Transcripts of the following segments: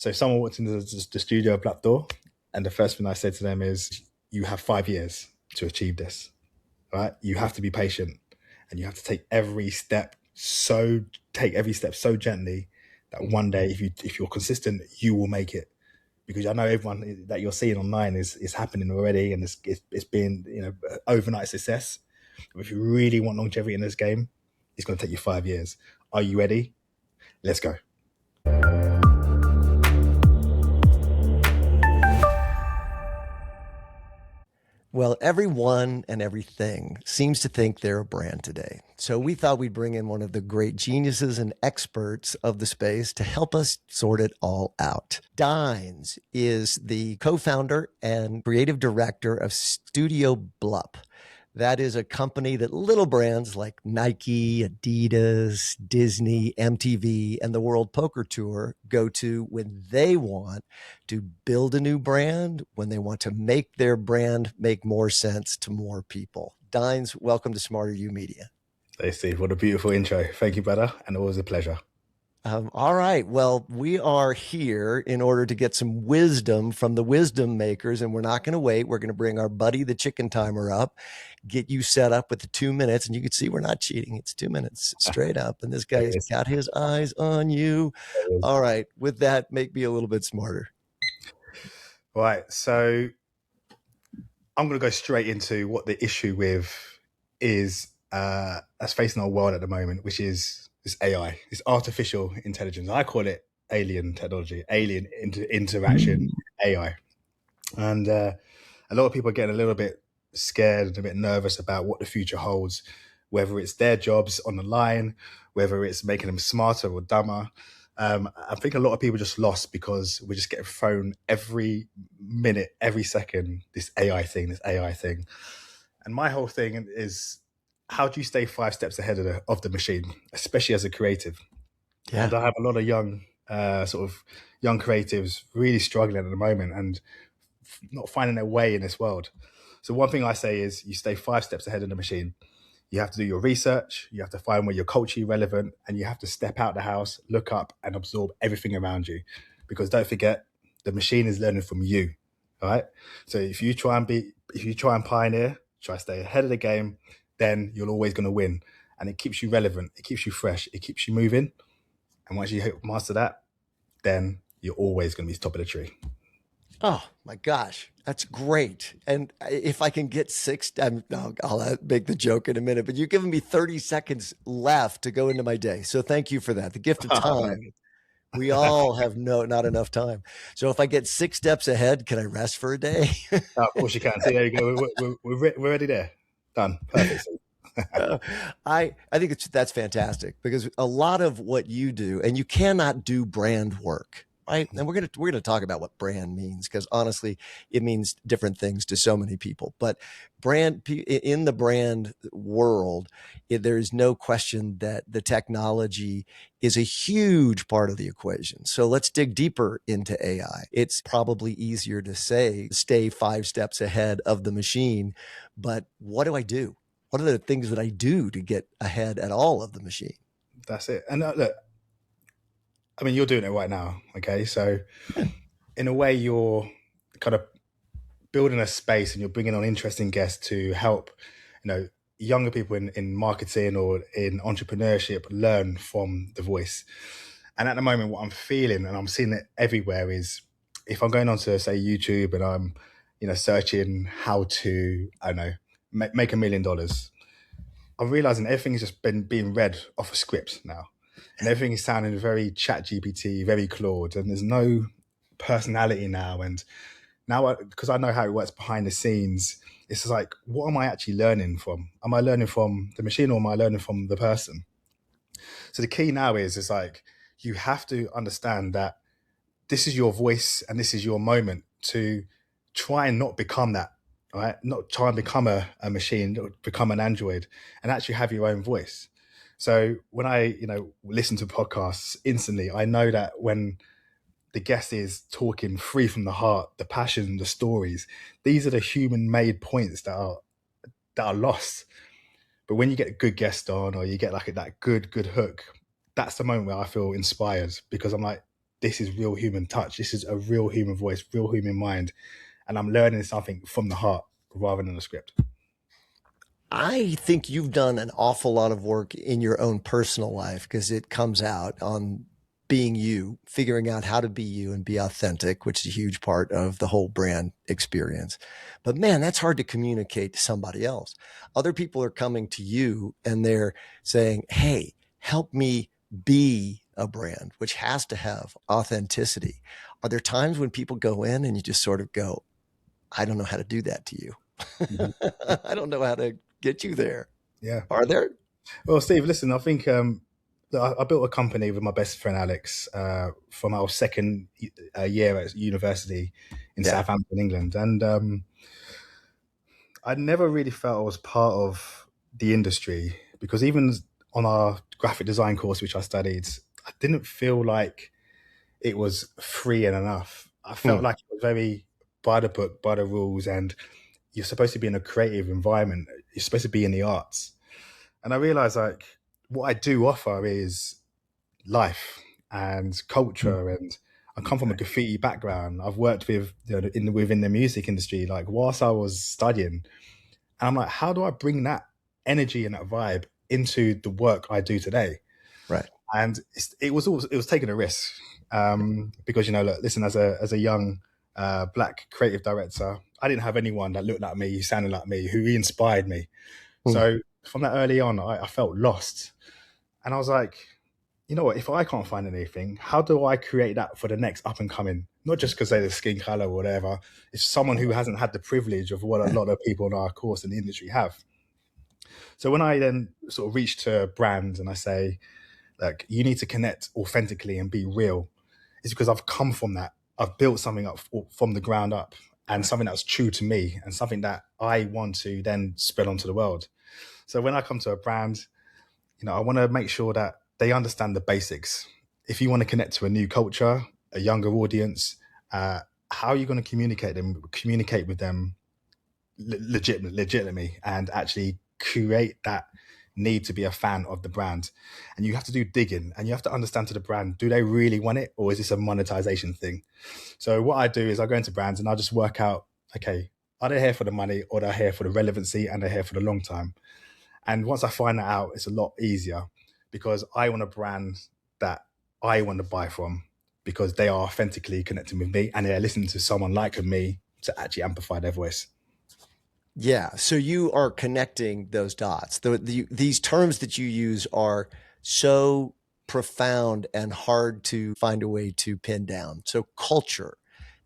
So if someone walked into the Studio Blup door, and the first thing I said to them is, you have 5 years to achieve this, right? You have to be patient, and you have to take every step so gently that one day, if you're consistent, you will make it. Because I know everyone that you're seeing online is happening already, and it's been overnight success. But if you really want longevity in this game, it's going to take you 5 years. Are you ready? Let's go. Well, everyone and everything seems to think they're a brand today. So we thought we'd bring in one of the great geniuses and experts of the space to help us sort it all out. DINES is the co-founder and creative director of Studio Blup. That is a company that little brands like Nike, Adidas, Disney, MTV, and the World Poker Tour go to when they want to build a new brand, when they want to make their brand make more sense to more people. DINES, welcome to SmarterUmedia. Hey, Steve, what a beautiful intro. Thank you, brother, and always a pleasure. All right. Well, we are here in order to get some wisdom from the wisdom makers, and we're not going to wait. We're going to bring our buddy, the chicken timer, up, get you set up with the 2 minutes, and you can see we're not cheating. It's 2 minutes straight up, and this guy's got his eyes on you. All right. With that, make me a little bit smarter. Right. So I'm going to go straight into what the issue with is that's facing our world at the moment, which is this AI, this artificial intelligence. I call it alien technology, alien interaction, AI. And a lot of people are getting a little bit scared and a bit nervous about what the future holds, whether it's their jobs on the line, whether it's making them smarter or dumber. I think a lot of people just lost because we're just getting thrown every minute, every second, this AI thing. And my whole thing is, how do you stay 5 steps ahead of the machine, especially as a creative? Yeah. And I have a lot of young creatives really struggling at the moment and not finding their way in this world. So one thing I say is, you stay 5 steps ahead of the machine. You have to do your research. You have to find where you're culturally relevant, and you have to step out the house, look up, and absorb everything around you. Because don't forget, the machine is learning from you. All right. So if you try and pioneer, try to stay ahead of the game, then you're always going to win. And it keeps you relevant. It keeps you fresh. It keeps you moving. And once you master that, then you're always going to be top of the tree. Oh my gosh, that's great. And if I can get I'll make the joke in a minute, but you're giving me 30 seconds left to go into my day. So thank you for that. The gift of time. We all have not enough time. So if I get 6 steps ahead, can I rest for a day? Of course you can. See, there you go. We're ready there. Done. Perfect. I think that's fantastic, because a lot of what you do, and you cannot do brand work, right? And we're gonna talk about what brand means, because honestly, it means different things to so many people. But in the brand world, there is no question that the technology is a huge part of the equation. So let's dig deeper into AI. It's probably easier to say, stay 5 steps ahead of the machine, but what do I do? What are the things that I do to get ahead at all of the machine? That's it. And look, I mean, you're doing it right now. Okay. So in a way, you're kind of building a space, and you're bringing on interesting guests to help, younger people in marketing or in entrepreneurship learn from the voice. And at the moment, what I'm feeling, and I'm seeing it everywhere, is if I'm going on to, say, YouTube, and I'm, searching how to, make $1 million, I'm realizing everything has just been being read off a script now. And everything is sounding very ChatGPT, very Claude, and there's no personality now. And now, because I know how it works behind the scenes, it's just like, what am I actually learning from? Am I learning from the machine, or am I learning from the person? So the key now is, it's like, you have to understand that this is your voice and this is your moment to try and not become that, right? Not try and become a machine, or become an android, and actually have your own voice. So when I, listen to podcasts, instantly, I know that when the guest is talking free from the heart, the passion, the stories, these are the human-made points that are lost. But when you get a good guest on, or you get like that good hook, that's the moment where I feel inspired, because I'm like, this is real human touch. This is a real human voice, real human mind. And I'm learning something from the heart rather than a script. I think you've done an awful lot of work in your own personal life because it comes out on being you, figuring out how to be you and be authentic, which is a huge part of the whole brand experience. But man, that's hard to communicate to somebody else. Other people are coming to you and they're saying, hey, help me be a brand, which has to have authenticity. Are there times when people go in and you just sort of go, I don't know how to do that to you? Mhm. I don't know how to get you there. Yeah. Are there? Well, Steve, listen, I think I built a company with my best friend Alex from our second year at university in Yeah. Southampton, England. And I never really felt I was part of the industry because even on our graphic design course, which I studied, I didn't feel like it was free and enough. I felt Hmm. like it was very by the book, by the rules, and you're supposed to be in a creative environment. You're supposed to be in the arts. And I realized like what I do offer is life and culture. And I come from a graffiti background. I've worked with within the music industry, like whilst I was studying. And I'm like, how do I bring that energy and that vibe into the work I do today? Right. And it was taking a risk because look, listen, as a young black creative director, I didn't have anyone that looked like me, who sounded like me, who inspired me. Hmm. So from that early on, I felt lost, and I was like, you know what? If I can't find anything, how do I create that for the next up and coming? Not just because they're the skin color or whatever. It's someone who hasn't had the privilege of what a lot of people in our course in the industry have. So when I then sort of reach to brands and I say, like, you need to connect authentically and be real, it's because I've come from that. I've built something up from the ground up and something that's true to me and something that I want to then spread onto the world. So when I come to a brand, I want to make sure that they understand the basics. If you want to connect to a new culture, a younger audience, how are you going to communicate with them legitimately, and actually create that need to be a fan of the brand? And you have to do digging, and you have to understand to the brand, do they really want it, or is this a monetization thing? So what I do is I go into brands and I just work out, okay, are they here for the money, or are they here for the relevancy, and they're here for the long time? And once I find that out, it's a lot easier because I want a brand that I want to buy from because they are authentically connecting with me and they're listening to someone like me to actually amplify their voice. Yeah. So you are connecting those dots. These terms that you use are so profound and hard to find a way to pin down. So culture.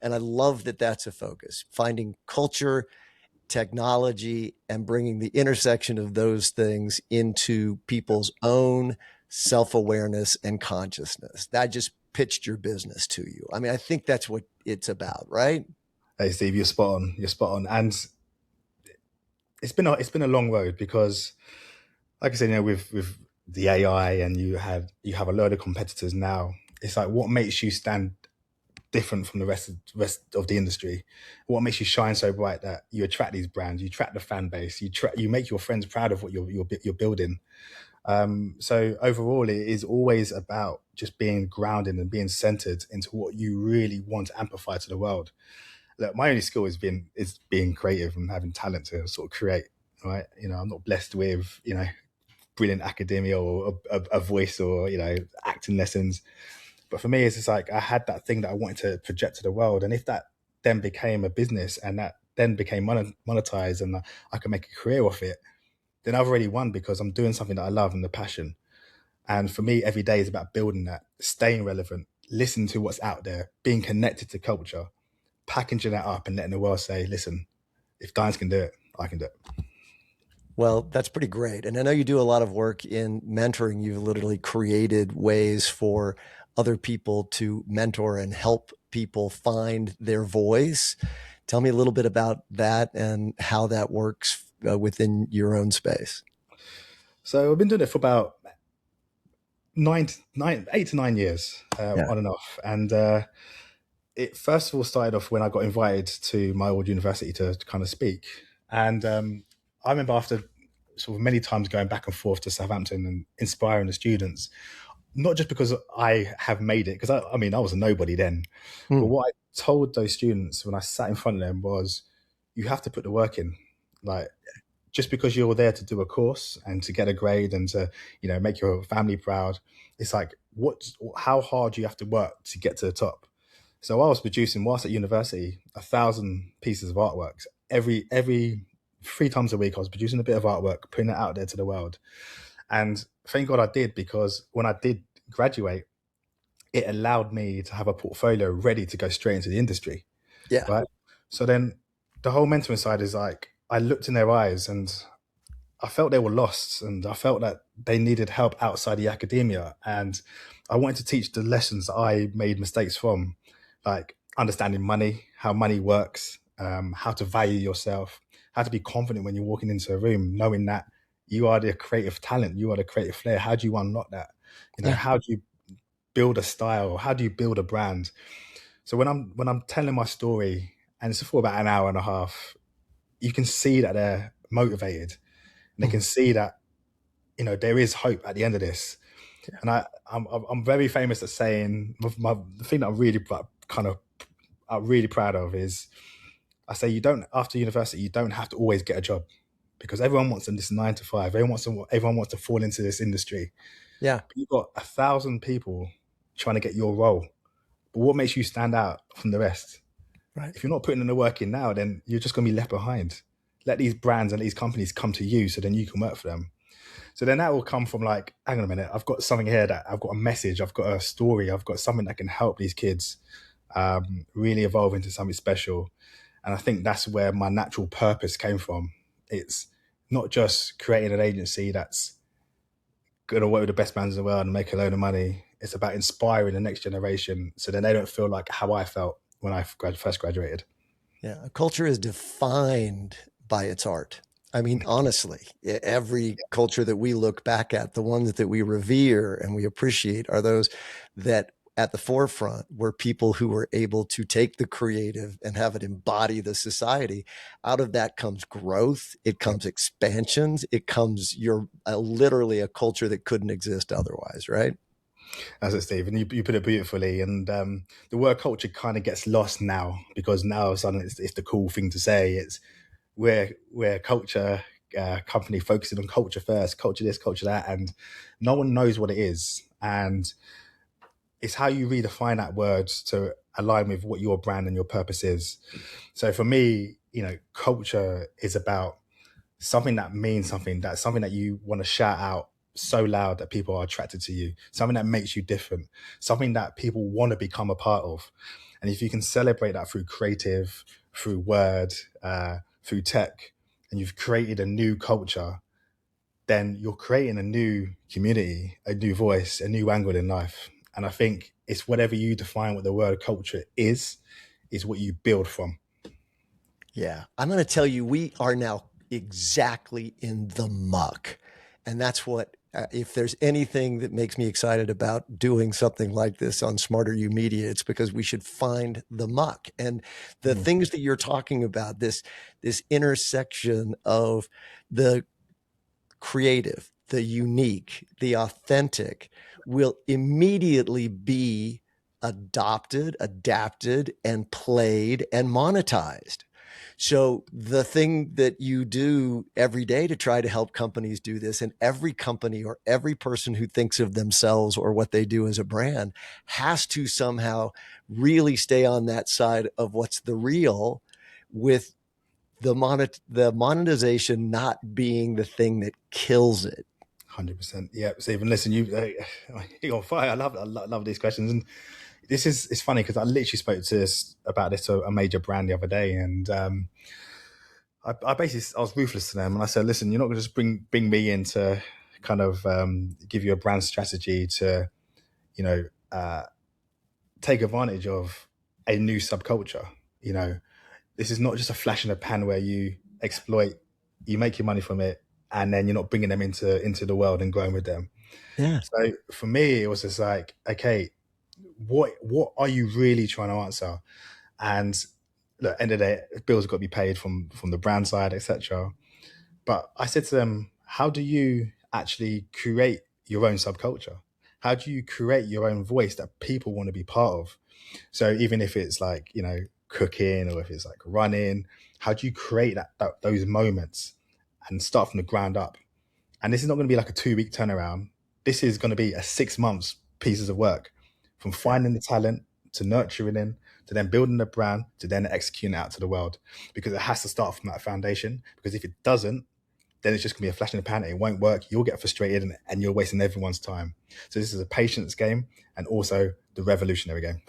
And I love that that's a focus, finding culture, technology, and bringing the intersection of those things into people's own self-awareness and consciousness. That just pitched your business to you. I mean, I think that's what it's about, right? Hey Steve, you're spot on. You're spot on. And it's been a long road because, like I said, with the AI and you have a load of competitors now. It's like, what makes you stand different from the rest of the industry? What makes you shine so bright that you attract these brands, you attract the fan base, you make your friends proud of what you're building? So overall, it is always about just being grounded and being centered into what you really want to amplify to the world. Look, my only skill is being creative and having talent to sort of create. Right? I'm not blessed with brilliant academia or a voice or acting lessons. But for me, it's just like I had that thing that I wanted to project to the world, and if that then became a business and that then became monetized, and I can make a career off it, then I've already won because I'm doing something that I love and the passion. And for me, every day is about building that, staying relevant, listening to what's out there, being connected to culture, packaging that up, and letting the world say, "Listen, if DINES can do it, I can do it." Well, that's pretty great. And I know you do a lot of work in mentoring. You've literally created ways for other people to mentor and help people find their voice. Tell me a little bit about that and how that works within your own space. So I've been doing it for about 8 to 9 years, Yeah. on and off. And it first of all started off when I got invited to my old university to kind of speak. And I remember after sort of many times going back and forth to Southampton and inspiring the students, not just because I have made it, because I mean, I was a nobody then. But Mm. what I told those students when I sat in front of them was, you have to put the work in. Like, just because you're there to do a course and to get a grade and to, make your family proud, it's like, how hard do you have to work to get to the top? So I was producing, whilst at university, 1,000 pieces of artwork. Every 3 times a week, I was producing a bit of artwork, putting it out there to the world. And thank God I did, because when I did graduate, it allowed me to have a portfolio ready to go straight into the industry, Yeah. right? So then the whole mentoring side is like, I looked in their eyes and I felt they were lost, and I felt that they needed help outside the academia. And I wanted to teach the lessons that I made mistakes from, like understanding money, how money works, how to value yourself, how to be confident when you're walking into a room, knowing that you are the creative talent, you are the creative flair. How do you unlock that? Yeah. How do you build a style? How do you build a brand? So when I'm telling my story, and it's for about an hour and a half, you can see that they're motivated, and they can Mhm. see that there is hope at the end of this. Yeah. And I'm very famous at saying, the thing that I'm really proud of is, I say, you don't, after university, you don't have to always get a job, because everyone wants this 9 to 5. Everyone wants to fall into this industry. Yeah. But you've got 1,000 people trying to get your role. But what makes you stand out from the rest? Right. If you're not putting in the work in now, then you're just going to be left behind. Let these brands and these companies come to you, so then you can work for them. So then that will come from like, hang on a minute, I've got something here, that I've got a message, I've got a story, I've got something that can help these kids really evolve into something special. And I think that's where my natural purpose came from. It's not just creating an agency that's going to work with the best brands in the world and make a load of money. It's about inspiring the next generation, so then they don't feel like how I felt when I first graduated. Yeah. A culture is defined by its art. I mean, honestly, every culture that we look back at, the ones that we revere and we appreciate are those that at the forefront were people who were able to take the creative and have it embody the society. Out of that comes growth. It Yep. comes expansions. It comes, you're literally a culture that couldn't exist otherwise, right? That's it, Steve. And you put it beautifully. And the word culture kind of gets lost now, because now suddenly it's the cool thing to say. It's we're a culture company focusing on culture first, culture this, culture that, and no one knows what it is. And it's how you redefine that word to align with what your brand and your purpose is. So for me, culture is about something that means something, that's something that you want to shout out so loud that people are attracted to you, something that makes you different, something that people want to become a part of. And if you can celebrate that through creative, through word, through tech, and you've created a new culture, then you're creating a new community, a new voice, a new angle in life. And I think it's whatever you define what the word culture is what you build from. Yeah. I'm going to tell you, we are now exactly in the muck. And that's what, if there's anything that makes me excited about doing something like this on SmarterUmedia, it's because we should find the muck. And the Mm, things that you're talking about, this intersection of the creative, the unique, the authentic, will immediately be adopted, adapted, and played and monetized. So the thing that you do every day to try to help companies do this, and every company or every person who thinks of themselves or what they do as a brand has to somehow really stay on that side of what's the real, with the monetization not being the thing that kills it. 100%. Yeah. So even listen, you're on fire. I love these questions. And it's funny, because I literally spoke about this to a major brand the other day. And I was ruthless to them, and I said, listen, you're not going to just bring me in to kind of give you a brand strategy to, you know, uh, take advantage of a new subculture. You know, this is not just a flash in the pan where you exploit, you make your money from it, and then you're not bringing them into the world and growing with them. Yeah. So for me, it was just like, okay, what are you really trying to answer? And look, end of the day, bills have got to be paid from the brand side, etc. But I said to them, how do you actually create your own subculture? how do you create your own voice that people want to be part of? So even if it's like, cooking, or if it's like running, how do you create those moments and start from the ground up? And this is not going to be like a 2 week turnaround. This is going to be a 6 months pieces of work, from Yeah. finding the talent to nurturing in, to then building the brand, to then executing it out to the world, because it has to start from that foundation. Because if it doesn't, then it's just gonna be a flash in the pan. It won't work. You'll get frustrated, and you're wasting everyone's time. So this is a patience game, and also the revolutionary game.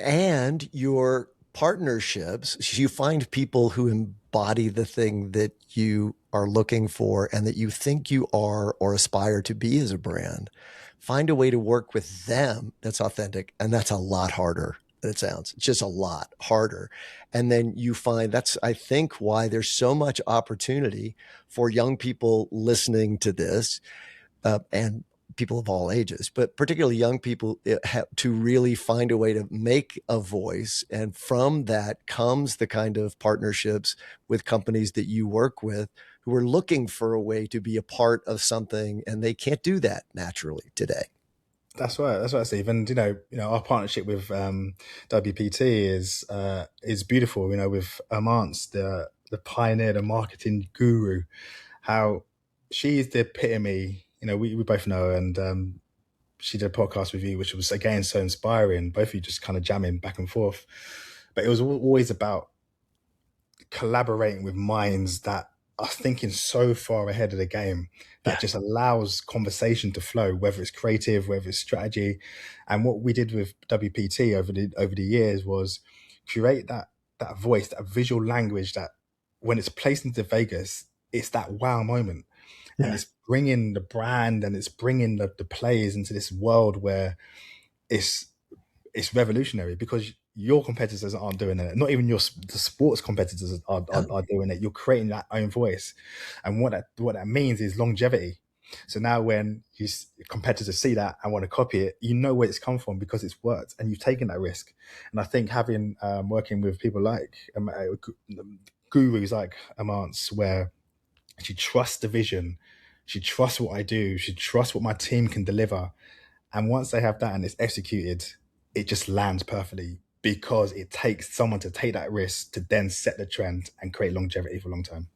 And your partnerships, you find people who embody the thing that you are looking for and that you think you are or aspire to be as a brand. Find a way to work with them that's authentic, and that's a lot harder than it sounds. It's just a lot harder. And then you find that's, I think, why there's so much opportunity for young people listening to this, and people of all ages, but particularly young people, to really find a way to make a voice. And from that comes the kind of partnerships with companies that you work with, who are looking for a way to be a part of something, and they can't do that naturally today. That's right. That's right, Steve. And our partnership with WPT is beautiful. With Amance, the pioneer, the marketing guru, how she's the epitome. We both know her, and she did a podcast with you, which was again so inspiring. Both of you just kind of jamming back and forth, but it was always about collaborating with minds that are thinking so far ahead of the game, Yeah. that just allows conversation to flow, whether it's creative, whether it's strategy. And what we did with WPT over the years was curate that voice, that visual language, that when it's placed into Vegas, it's that wow moment. And Yeah. it's bringing the brand, and it's bringing the players into this world where it's it's revolutionary, because your competitors aren't doing it. Not even the sports competitors are doing it. You're creating that own voice, and what that means is longevity. So now when competitors see that and want to copy it, you know where it's come from, because it's worked and you've taken that risk. And I think having working with people like gurus like Amance, where she trusts the vision, she trusts what I do, she trusts what my team can deliver, and once they have that and it's executed, it just lands perfectly, because it takes someone to take that risk to then set the trend and create longevity for a long time.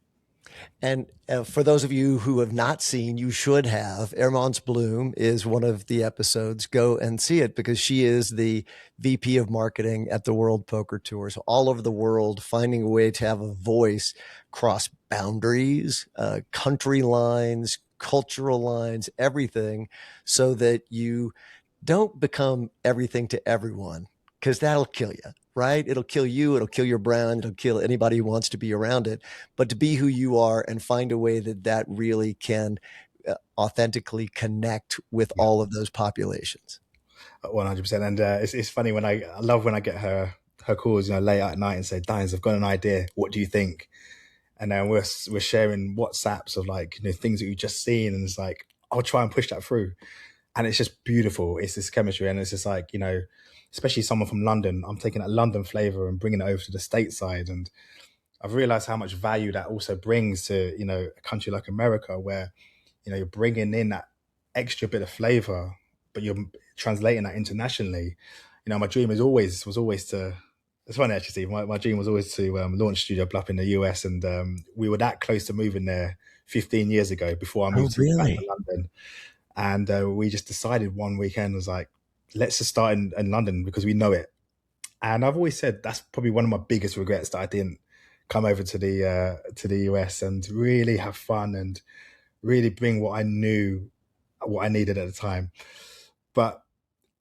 And for those of you who have not seen, you should have. Hermance Bloom is one of the episodes. Go and see it, because she is the VP of marketing at the World Poker Tour. So all over the world, finding a way to have a voice cross boundaries, country lines, cultural lines, everything, so that you don't become everything to everyone, because that'll kill you, right? It'll kill you. It'll kill your brand. It'll kill anybody who wants to be around it. But to be who you are and find a way that really can authentically connect with Yeah, all of those populations. 100%. And it's funny when I love when I get her calls, late at night, and say, "Dines, I've got an idea. What do you think?" And then we're sharing WhatsApps of like things that we've just seen, and it's like, I'll try and push that through. And it's just beautiful. It's this chemistry, and it's just like, especially someone from London, I'm taking that London flavor and bringing it over to the stateside. And I've realized how much value that also brings to, a country like America, where, you're bringing in that extra bit of flavor, but you're translating that internationally. My dream was always to, it's funny actually, Steve, my dream was always to launch Studio Blup in the US. And we were that close to moving there 15 years ago, before I Oh, moved back to really? London. And we just decided one weekend, was like, let's just start in London, because we know it. And I've always said that's probably one of my biggest regrets, that I didn't come over to the US and really have fun and really bring what I knew, what I needed at the time. But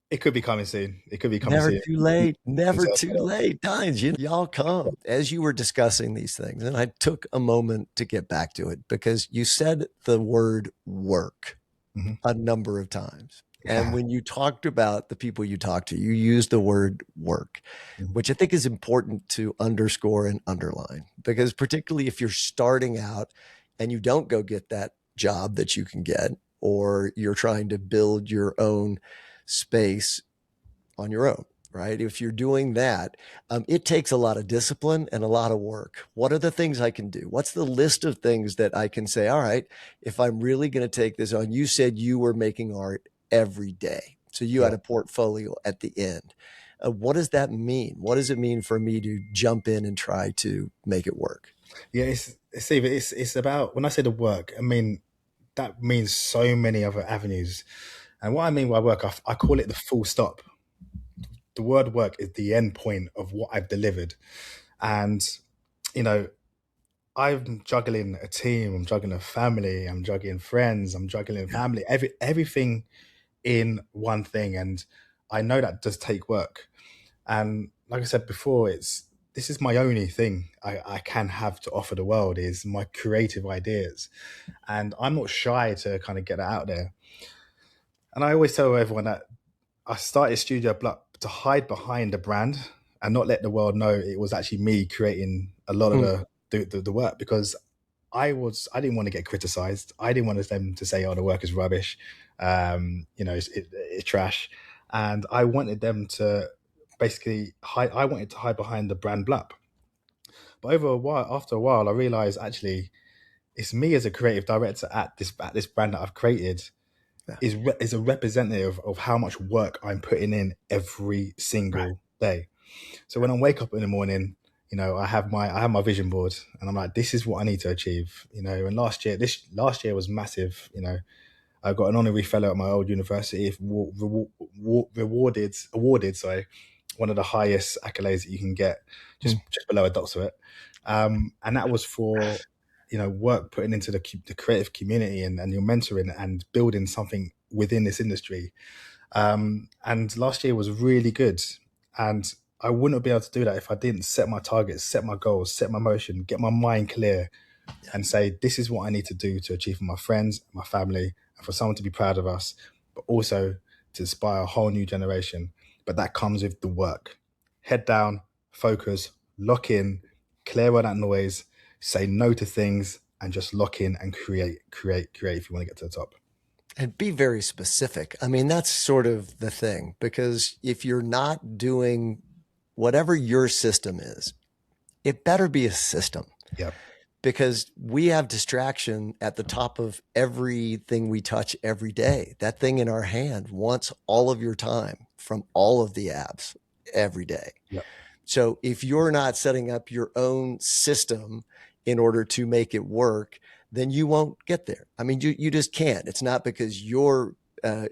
it could be coming soon. It could be coming Never soon. too late. Never too late. Dines, y'all come. As you were discussing these things, and I took a moment to get back to it, because you said the word work Mhm. a number of times. And Yeah. when you talked about the people you talked to, you used the word work, Mhm. which I think is important to underscore and underline, because particularly if you're starting out and you don't go get that job that you can get, or you're trying to build your own space on your own, right? If you're doing that, it takes a lot of discipline and a lot of work. What are the things I can do? What's the list of things that I can say, all right, if I'm really going to take this on? You said you were making art every day. So you had Yeah. a portfolio at the end. What does that mean? What does it mean for me to jump in and try to make it work? Yeah, Steve, it's about, when I say the work, I mean that means so many other avenues. And what I mean by work, I call it the full stop. The word work is the end point of what I've delivered. And, you know, I'm juggling a team, I'm juggling a family, I'm juggling friends, I'm juggling Yeah. family, everything in one thing. And I know that does take work. And like I said before, this is my only thing I can have to offer the world, is my creative ideas. And I'm not shy to kind of get that out there. And I always tell everyone that I started Studio Blup to hide behind the brand and not let the world know it was actually me creating a lot of Mm. the work, because I didn't want to get criticized. I didn't want them to say, "Oh, the work is rubbish," it's trash, and I wanted them to basically hide. I wanted to hide behind the brand Blup. But after a while, I realized actually it's me as a creative director at this brand that I've created Yeah. is a representative of how much work I'm putting in every Right. single day. So when I wake up in the morning, I have my vision board, and I'm like, this is what I need to achieve. And last year was massive. I got an honorary fellow at my old university, awarded, sorry, one of the highest accolades that you can get, Mm. just below a doctorate. And that was for, work putting into the creative community, and your mentoring and building something within this industry. And last year was really good. And I wouldn't be able to do that if I didn't set my targets, set my goals, set my motion, get my mind clear, Yeah. and say, this is what I need to do to achieve for my friends, my family, and for someone to be proud of us, but also to inspire a whole new generation. But that comes with the work. Head down, focus, lock in, clear all that noise, say no to things, and just lock in and create if you want to get to the top. And be very specific. I mean, that's sort of the thing, because if you're not doing whatever your system is, it better be a system, Yeah. because we have distraction at the top of everything we touch every day. That thing in our hand wants all of your time from all of the apps every day. Yeah. So if you're not setting up your own system in order to make it work, then you won't get there. I mean, you just can't. It's not because you're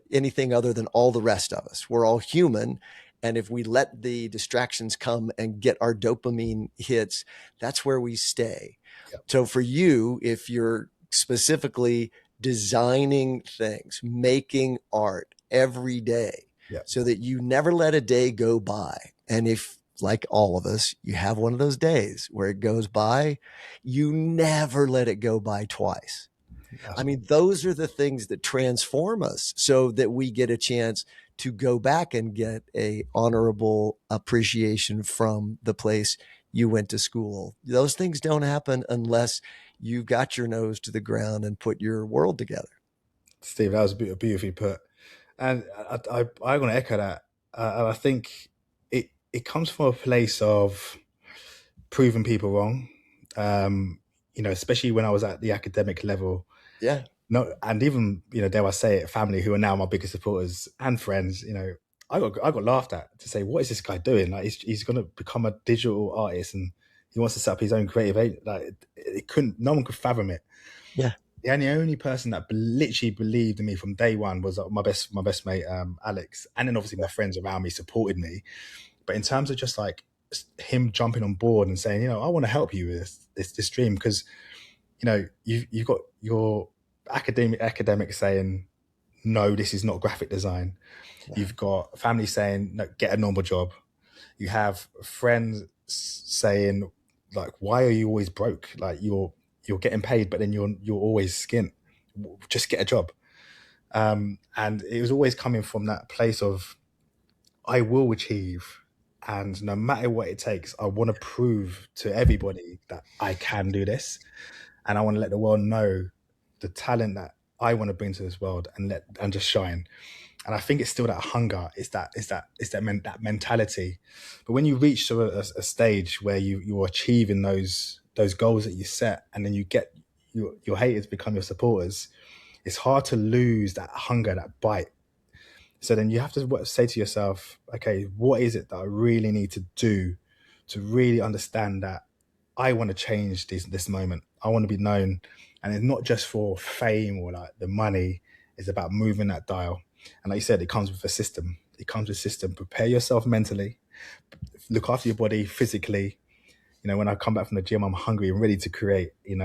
anything other than all the rest of us. We're all human. And if we let the distractions come and get our dopamine hits, that's where we stay. Yeah. So for you, if you're specifically designing things, making art every day, Yeah. so that you never let a day go by. And if, like all of us, you have one of those days where it goes by, you never let it go by twice. I mean, those are the things that transform us, so that we get a chance to go back and get a honorable appreciation from the place you went to school. Those things don't happen unless you got your nose to the ground and put your world together. Steve, that was beautifully put. And I'm going to echo that. And I think it comes from a place of proving people wrong. Especially when I was at the academic level. Yeah. No, and even, dare I say it, family who are now my biggest supporters and friends. I got laughed at to say, what is this guy doing? Like he's going to become a digital artist, and he wants to set up his own creative agent. Like no one could fathom it. Yeah. The only person that literally believed in me from day one was my best mate, Alex, and then obviously my friends around me supported me. But in terms of just like him jumping on board and saying, I want to help you with this dream, because you've got your academic saying, no, this is not graphic design. Yeah. You've got family saying, no, get a normal job. You have friends saying, like, why are you always broke? Like you're getting paid, but then you're always skint. Just get a job. And it was always coming from that place of, I will achieve, and no matter what it takes, I want to prove to everybody that I can do this, and I want to let the world know the talent that I want to bring to this world, and just shine. And I think it's still that hunger, that mentality. But when you reach to a stage where you're achieving those goals that you set, and then you get your haters become your supporters, it's hard to lose that hunger, that bite. So then you have to say to yourself, okay, what is it that I really need to do to really understand that I want to change this moment. I want to be known. And it's not just for fame or like the money, it's about moving that dial. And like you said, it comes with a system. It comes with a system. Prepare yourself mentally, look after your body physically. When I come back from the gym, I'm hungry and ready to create, and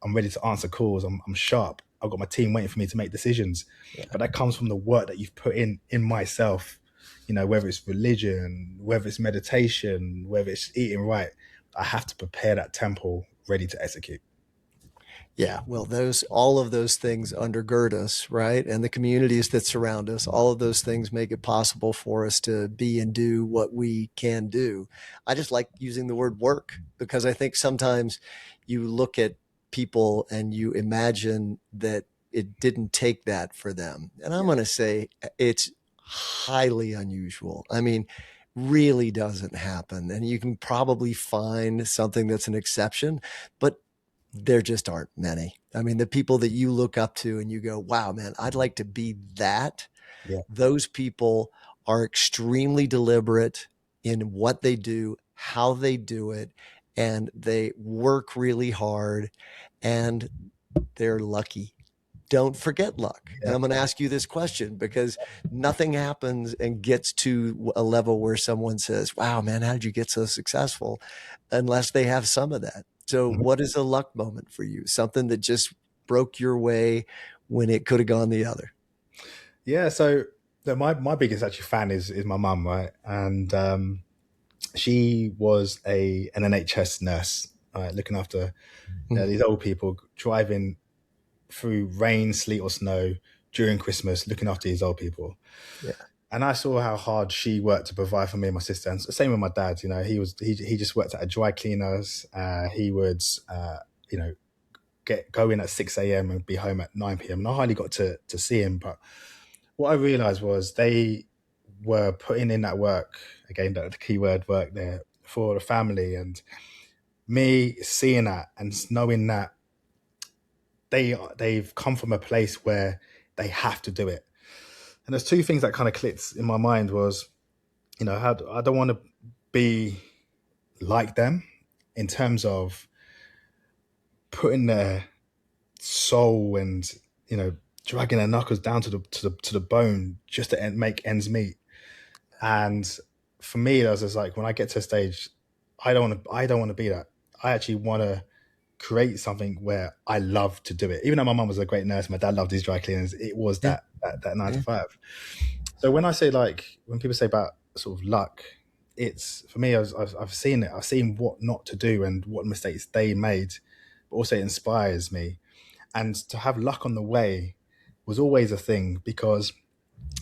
I'm ready to answer calls. I'm sharp. I've got my team waiting for me to make decisions. Yeah. But that comes from the work that you've put in myself, whether it's religion, whether it's meditation, whether it's eating right. I have to prepare that temple ready to execute. Yeah, well, all of those things undergird us, right? And the communities that surround us, all of those things make it possible for us to be and do what we can do. I just like using the word work because I think sometimes you look at people and you imagine that it didn't take that for them. And I'm going to say it's highly unusual. I mean, really doesn't happen. And you can probably find something that's an exception, but there just aren't many. I mean, the people that you look up to and you go, wow, man, I'd like to be that. Yeah. Those people are extremely deliberate in what they do, how they do it, and they work really hard and they're lucky. Don't forget luck. And I'm going to ask you this question because nothing happens and gets to a level where someone says, wow, man, how did you get so successful? Unless they have some of that. So Mhm. what is a luck moment for you? Something that just broke your way when it could have gone the other? Yeah. So my biggest actually fan is my mum, right? And she was an NHS nurse, right, looking after these old people driving through rain, sleet, or snow during Christmas, looking after these old people. Yeah. And I saw how hard she worked to provide for me and my sister. And same with my dad. He just worked at a dry cleaners. He would you know go in at 6 a.m. and be home at 9 p.m. And I hardly got to see him. But what I realized was they were putting in that work, again, the keyword work there, for the family. And me seeing that and knowing that they've come from a place where they have to do it. And there's two things that kind of clicked in my mind was, I don't want to be like them in terms of putting their soul and, dragging their knuckles down to the bone just to make ends meet. And for me, it was just like, when I get to a stage, I don't want to be that. I actually want to create something where I love to do it. Even though my mum was a great nurse, my dad loved his dry cleaners. It was Yeah. that nine to Yeah. five. So when I say, like, when people say about sort of luck, it's for me. I've seen it. I've seen what not to do and what mistakes they made, but also it inspires me. And to have luck on the way was always a thing, because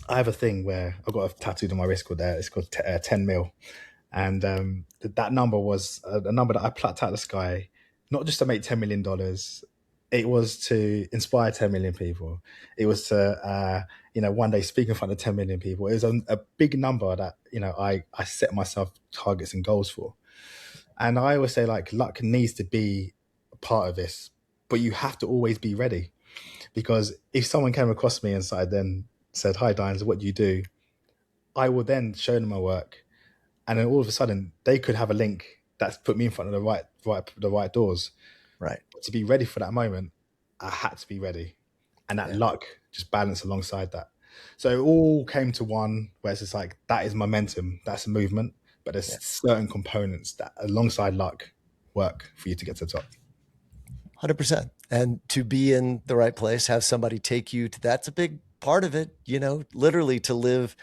I have a thing where I've got a tattooed on my wrist called it's called 10 mil. And that number was a number that I plucked out of the sky, not just to make $10 million. It was to inspire 10 million people. It was to, one day speak in front of 10 million people. It was a big number that, I set myself targets and goals for. And I always say, like, luck needs to be a part of this, but you have to always be ready. Because if someone came across me and then said, "Hi, Dines, what do you do?" I will then show them my work, and then all of a sudden they could have a link that's put me in front of the right doors. Right. But to be ready for that moment, I had to be ready, and that Yeah. luck just balanced alongside that. So it all came to one where it's just like, that is momentum, that's movement, but there's Yeah. certain components that alongside luck work for you to get to the top. 100%. And to be in the right place, have somebody take you to, that's a big part of it, literally to live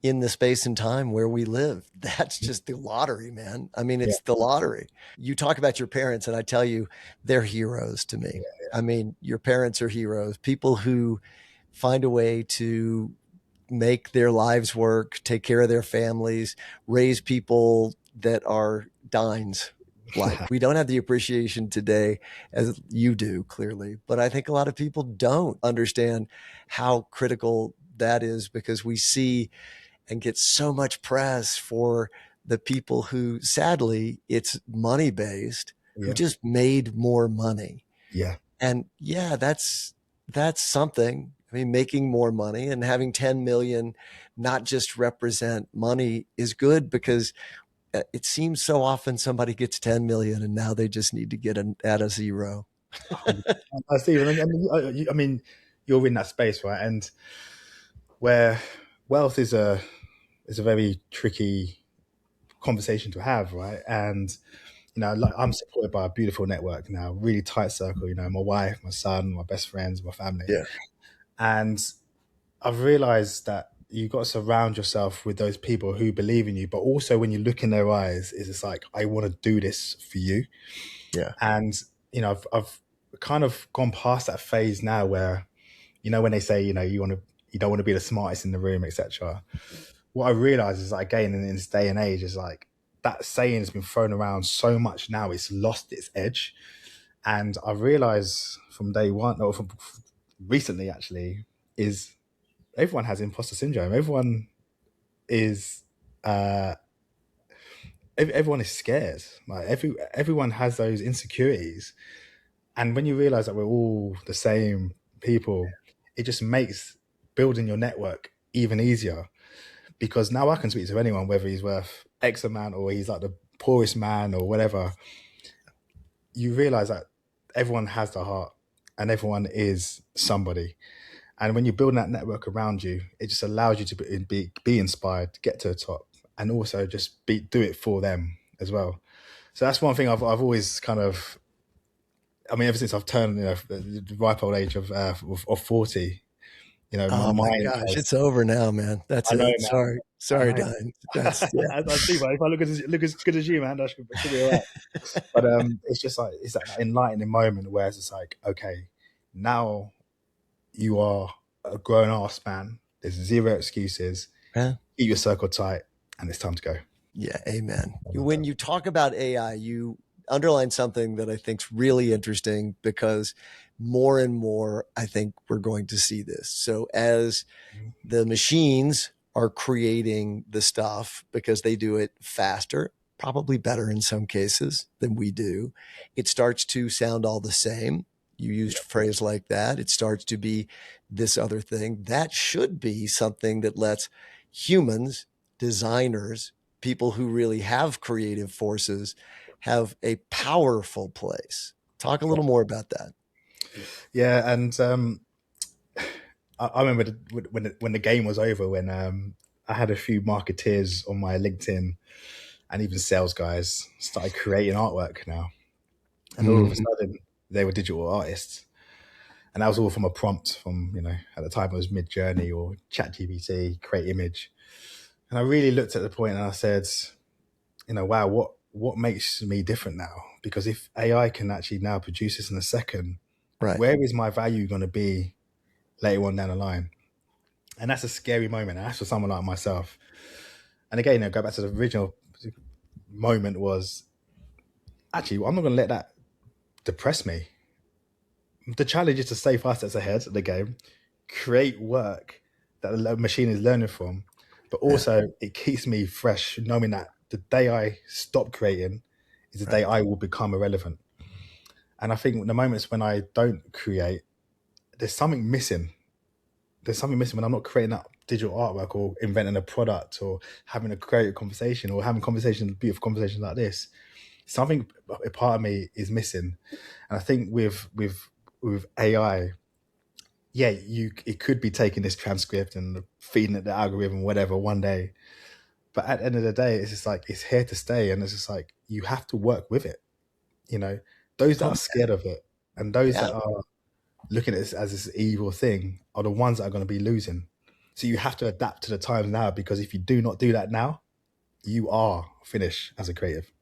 in the space and time where we live. That's just the lottery, man. I mean, Yeah, it's the lottery. You talk about your parents, and I tell you, they're heroes to me. I mean, your parents are heroes, people who find a way to make their lives work, take care of their families, raise people that are dines. Like, we don't have the appreciation today as you do, clearly, but I think a lot of people don't understand how critical that is, because we see and get so much press for the people who, sadly, it's money based, who yeah, just made more money. yeah, And yeah, that's something. I mean, making more money and having 10 million not just represent money is good, because it seems so often somebody gets 10 million and now they just need to get at a zero. 100%. Stephen, I mean, you're in that space, right? And where wealth is a very tricky conversation to have, right? And like I'm supported by a beautiful network now, really tight circle. My wife, my son, my best friends, my family, Yeah. and I've realized that you got to surround yourself with those people who believe in you, but also when you look in their eyes, is it's like, I want to do this for you. Yeah. And I've kind of gone past that phase now where when they say you don't want to be the smartest in the room, etc. What I realize is, like, again, in this day and age, is like that saying has been thrown around so much now, it's lost its edge. And I realized from day one, or from recently actually, is everyone has imposter syndrome. Everyone is uh everyone is scared. Like everyone has those insecurities. And when you realize that we're all the same people, it just makes building your network even easier, because now I can speak to anyone, whether he's worth X amount or he's like the poorest man or whatever. You realize that everyone has the heart and everyone is somebody. And when you're building that network around you, it just allows you to be inspired, get to the top, and also just do it for them as well. So that's one thing I've always kind of, I mean, ever since I've turned the ripe old age of 40, my Oh my mind gosh, has. it's over now, man. That's I know, it. man. Sorry. I Sorry, know. Dine. That's yeah. I see, but if I look as good as you, man, I should be all right. But it's just like, it's that enlightening moment where it's just like, okay, now you are a grown ass man. There's zero excuses. Yeah. Keep your circle tight, and it's time to go. Yeah, amen. When you talk about AI, you underline something that I think is really interesting, because more and more, I think we're going to see this. So as the machines are creating the stuff because they do it faster, probably better in some cases than we do, it starts to sound all the same. You used a phrase like that. It starts to be this other thing. That should be something that lets humans, designers, people who really have creative forces, have a powerful place. Talk a little more about that. Yeah, and I remember when the game was over, when I had a few marketeers on my LinkedIn and even sales guys started creating artwork now, and all of a Mhm. sudden they were digital artists, and that was all from a prompt from at the time it was Mid Journey or ChatGPT, create image, and I really looked at the point and I said, wow, what makes me different now? Because if AI can actually now produce this in a second, Right. where is my value going to be later on down the line? And that's a scary moment. And that's for someone like myself. And again, go back to the original moment, was actually, I'm not going to let that depress me. The challenge is to stay 5 steps ahead of the game, create work that the machine is learning from, but Yeah. also it keeps me fresh, knowing that the day I stop creating is the day Right. I will become irrelevant. And I think the moments when I don't create, there's something missing. There's something missing when I'm not creating that digital artwork or inventing a product or having a creative conversation or having conversations, beautiful conversations like this. Something, a part of me is missing. And I think with AI, yeah, it could be taking this transcript and feeding it the algorithm, whatever, one day. But at the end of the day, it's just like, it's here to stay, and it's just like, you have to work with it. You know, those that Oh, are scared of it and those yeah. that are looking at this as this evil thing are the ones that are going to be losing. So you have to adapt to the times now, because if you do not do that now, you are finished as a creative.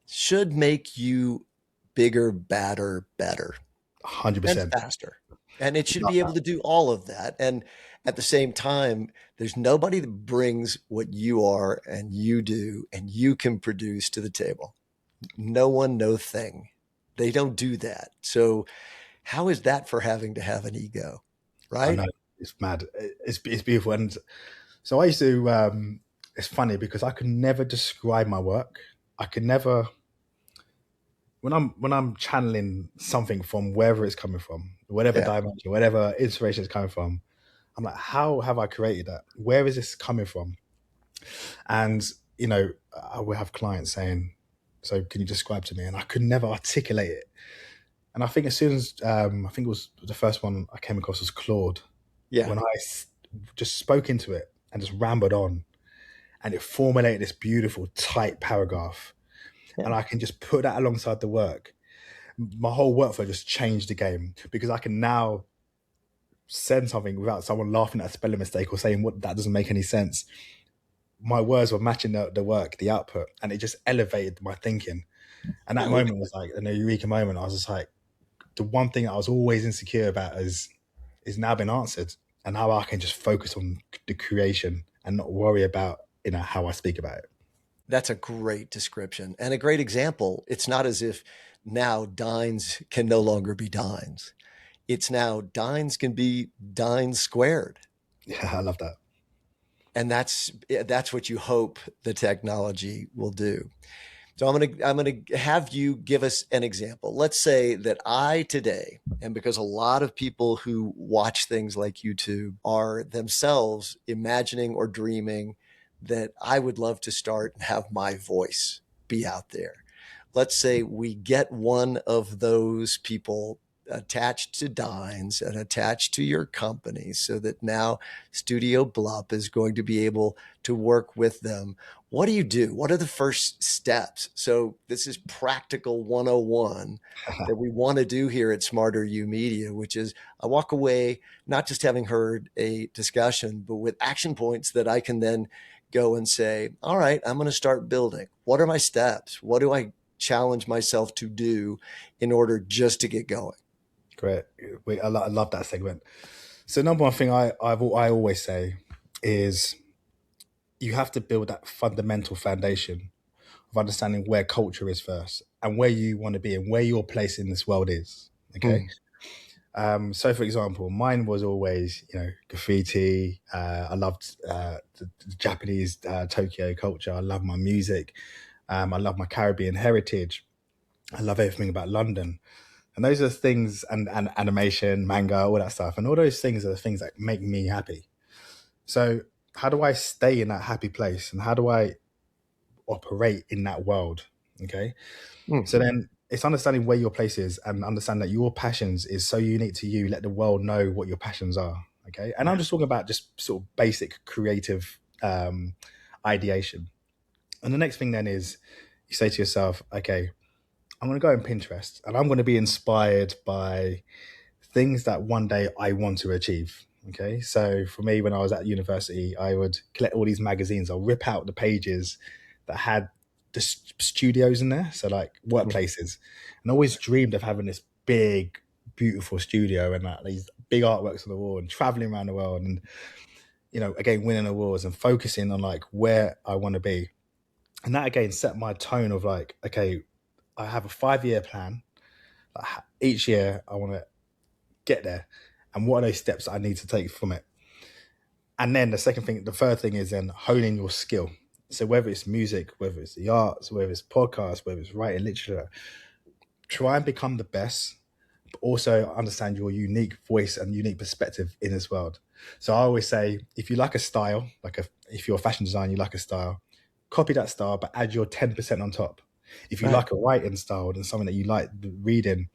Should make you bigger, badder, better, and 100%. faster. And it should Love be able that. to do all of that. And at the same time, there's nobody that brings what you are and you do and you can produce to the table. No one, no thing. They don't do that. So how is that for having to have an ego? I Right? know, it's mad. It's beautiful. And so I used to, it's funny because I could never describe my work. I could never when I'm channeling something from wherever it's coming from, whatever Yeah. dimension, whatever inspiration is coming from, I'm like, how have I created that? Where is this coming from? And I will have clients saying, "So can you describe to me?" And I could never articulate it. And I think as soon as I think it was the first one I came across was Claude. Yeah. When just spoke into it and just rambled on, and it formulated this beautiful tight paragraph, and Yeah. I can just put that alongside the work. My whole workflow just changed the game because I can now send something without someone laughing at a spelling mistake or saying what that doesn't make any sense. My words were matching the work, the output, and it just elevated my thinking. And that moment was like a eureka moment. I was just like, the one thing I was always insecure about is now been answered, and how I can just focus on the creation and not worry about how I speak about it. That's a great description and a great example. It's not as if now DINES can no longer be DINES. It's now DINES can be DINES squared. Yeah, I love that. And that's what you hope the technology will do. So I'm gonna have you give us an example. Let's say that I today, and because a lot of people who watch things like YouTube are themselves imagining or dreaming that I would love to start and have my voice be out there. Let's say we get one of those people attached to DINES and attached to your company so that now Studio Blup is going to be able to work with them. What do you do? What are the first steps? So this is practical 101 that we want to do here at Smarter U Media, which is I walk away not just having heard a discussion, but with action points that I can then go and say, all right, I'm going to start building. What are my steps? What do I challenge myself to do in order just to get going? Great. I love that segment. So number one thing I always say is you have to build that fundamental foundation of understanding where culture is first and where you want to be and where your place in this world is. Okay. Hmm. So for example, mine was always, graffiti. I loved the Japanese Tokyo culture. I love my music. I love my Caribbean heritage. I love everything about London. And those are things, and animation, manga, all that stuff. And all those things are the things that make me happy. So how do I stay in that happy place? And how do I operate in that world? Okay. Hmm. So then it's understanding where your place is and understand that your passions is so unique to you. Let the world know what your passions are. Okay. And I'm just talking about just sort of basic creative ideation. And the next thing then is you say to yourself, okay, I'm going to go on Pinterest and I'm going to be inspired by things that one day I want to achieve. Okay. So for me, when I was at university, I would collect all these magazines. I'll rip out the pages that had the studios in there. So like workplaces, and I always dreamed of having this big, beautiful studio and like these big artworks on the wall and traveling around the world and, again, winning awards and focusing on like where I want to be. And that again set my tone of like, okay, I have a 5-year plan. Like, each year I want to get there, and what are those steps I need to take from it. And then the third thing is then honing your skill. So whether it's music, whether it's the arts, whether it's podcasts, whether it's writing literature, try and become the best, but also understand your unique voice and unique perspective in this world. So I always say, if you like a style, if you're a fashion designer, you like a style, copy that style, but add your 10% on top. If you Right. like a writing style and something that you like reading,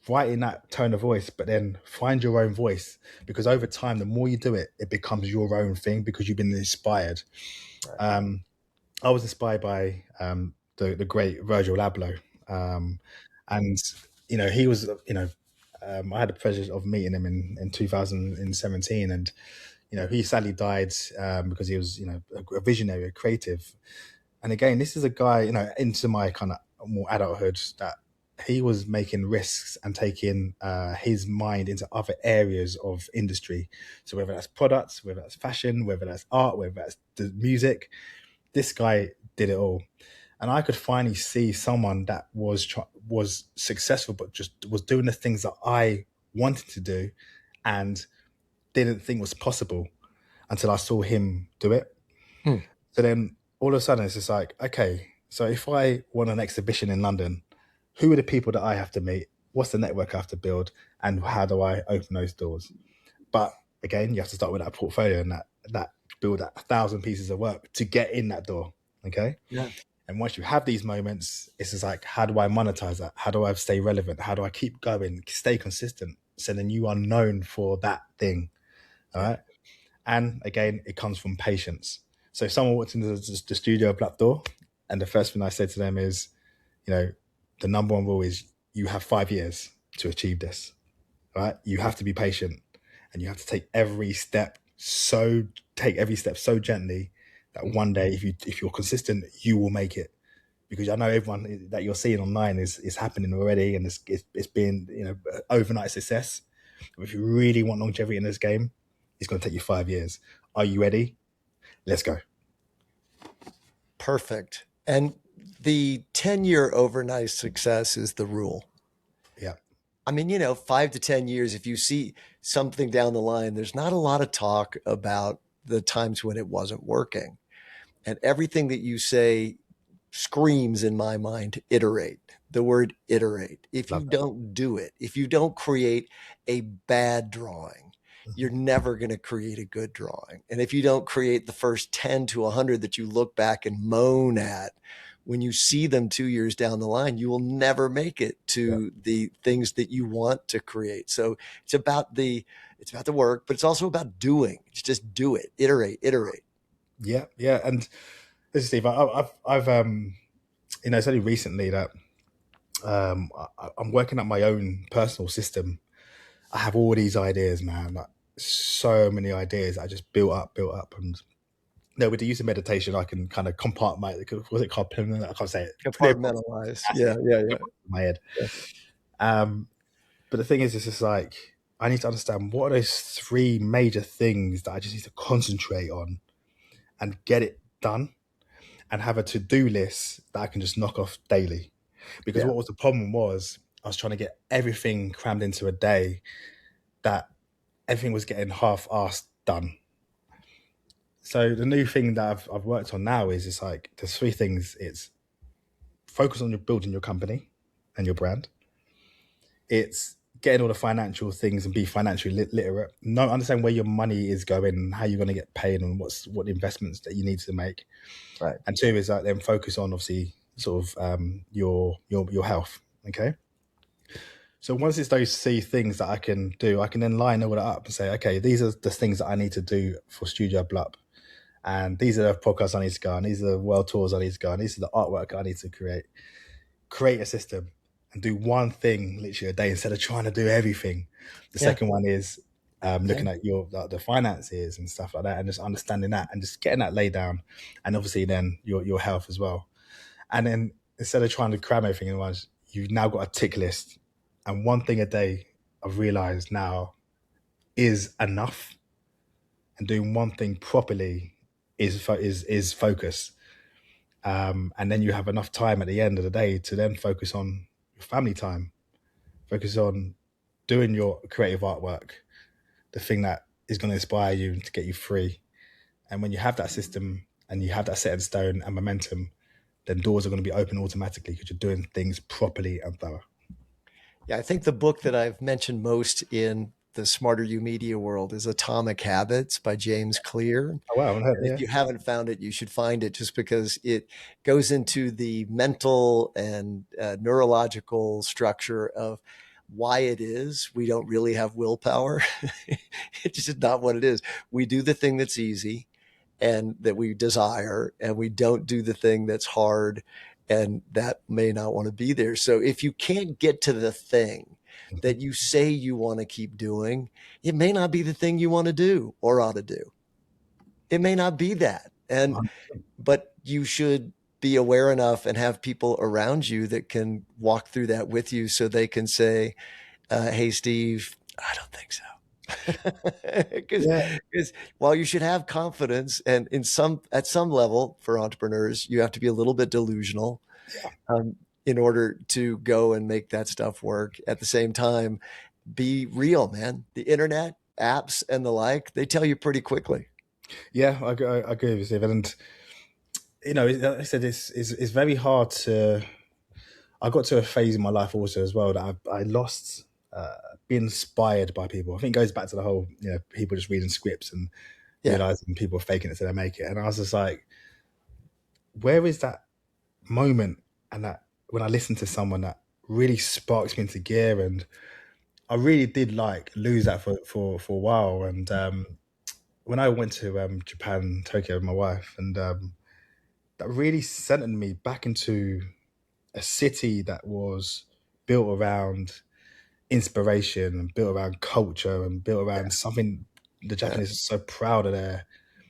write in that tone of voice, but then find your own voice, because over time, the more you do it, it becomes your own thing because you've been inspired. Right. I was inspired by the great Virgil Abloh, and he was I had the pleasure of meeting him in 2017, and he sadly died because he was a visionary, a creative. And again, this is a guy into my kind of more adulthood that he was making risks and taking his mind into other areas of industry. So whether that's products, whether that's fashion, whether that's art, whether that's the music, this guy did it all. And I could finally see someone that was successful, but just was doing the things that I wanted to do and didn't think was possible until I saw him do it. Hmm. So then all of a sudden it's just like, okay, so if I want an exhibition in London, who are the people that I have to meet? What's the network I have to build? And how do I open those doors? But again, you have to start with that portfolio and that build that 1,000 pieces of work to get in that door. Okay. Yeah. And once you have these moments, it's just like, how do I monetize that? How do I stay relevant? How do I keep going, stay consistent? So then you are known for that thing. All right. And again, it comes from patience. So if someone walks into the Studio Blup door, and the first thing I say to them is, you know, the number one rule is you have 5 years to achieve this. Right? You have to be patient, and you have to take every step so gently that one day, if you're consistent, you will make it. Because I know everyone that you're seeing online is happening already, and it's been, you know, overnight success. But if you really want longevity in this game, it's going to take you 5 years. Are you ready? Let's go. Perfect. And the 10-year overnight success is the rule. Yeah. I mean, 5 to 10 years, if you see something down the line, there's not a lot of talk about the times when it wasn't working. And everything that you say screams in my mind, iterate. The word iterate. If you Love that. don't do it, if you don't create a bad drawing, you're Mhm. never going to create a good drawing. And if you don't create the first 10 to 100 that you look back and moan at, when you see them 2 years down the line, you will never make it Yeah. to the things that you want to create. So it's about the work, but it's also about doing. It's just do it, iterate. Yeah. Yeah. And this is Steve. I've you know, it's only recently that I'm working up my own personal system. I have all these ideas, man. Like so many ideas. I just built up, and with the use of meditation, I can kind of compartment. Was it called? I can't say it. Clear Compartmentalize. that's Yeah, it. yeah, yeah. My head. Yeah. Um, but the thing is, it's just like I need to understand what are those three major things that I just need to concentrate on and get it done, and have a to-do list that I can just knock off daily. Because Yeah. what was the problem was I was trying to get everything crammed into a day, that everything was getting half-assed done. So the new thing that I've worked on now is it's like there's three things. It's focus on your building your company and your brand. It's getting all the financial things and be financially literate. Know understand where your money is going, how you're going to get paid, and what investments that you need to make. Right. And two is like then focus on obviously sort of your health. Okay. So once it's those three things that I can do, I can then line all that up and say, okay, these are the things that I need to do for Studio Blup. And these are the podcasts I need to go on. These are the world tours I need to go on. These are the artwork I need to create. Create a system and do one thing literally a day instead of trying to do everything. The Yeah. second one is Yeah. looking at the finances and stuff like that, and just understanding that and just getting that laid down. And obviously then your health as well. And then instead of trying to cram everything in once, you've now got a tick list. And one thing a day I've realized now is enough. And doing one thing properly is focus. And then you have enough time at the end of the day to then focus on your family time, focus on doing your creative artwork, the thing that is going to inspire you to get you free. And when you have that system and you have that set in stone and momentum, then doors are going to be open automatically because you're doing things properly and thorough. Yeah. I think the book that I've mentioned most in the SmarterUmedia world is Atomic Habits by James Clear. Oh wow, And if yeah, you haven't found it, you should find it just because it goes into the mental and neurological structure of why it is we don't really have willpower. It's just not what it is. We do the thing that's easy and that we desire, and we don't do the thing that's hard and that may not want to be there. So if you can't get to the thing that you say you want to keep doing, it may not be the thing you want to do or ought to do. It may not be that. But you should be aware enough and have people around you that can walk through that with you so they can say, hey, Steve, I don't think so. Because yeah, while you should have confidence, and at some level for entrepreneurs, you have to be a little bit delusional yeah, in order to go and make that stuff work. At the same time, be real, man. The internet, apps, and the like, they tell you pretty quickly. yeah. I agree with you, Stephen. And you know, like I said, it's very hard to. I got to a phase in my life also as well that I lost being inspired by people. I think it goes back to the whole, people just reading scripts and Yeah. realizing people are faking it till they make it. And I was just like, where is that moment and that when I listen to someone that really sparks me into gear? And I really did like lose that for a while. And when I went to Japan, Tokyo with my wife, and that really centered me back into a city that was built around inspiration and built around culture and built Yeah. around something the Yeah. Japanese are so proud of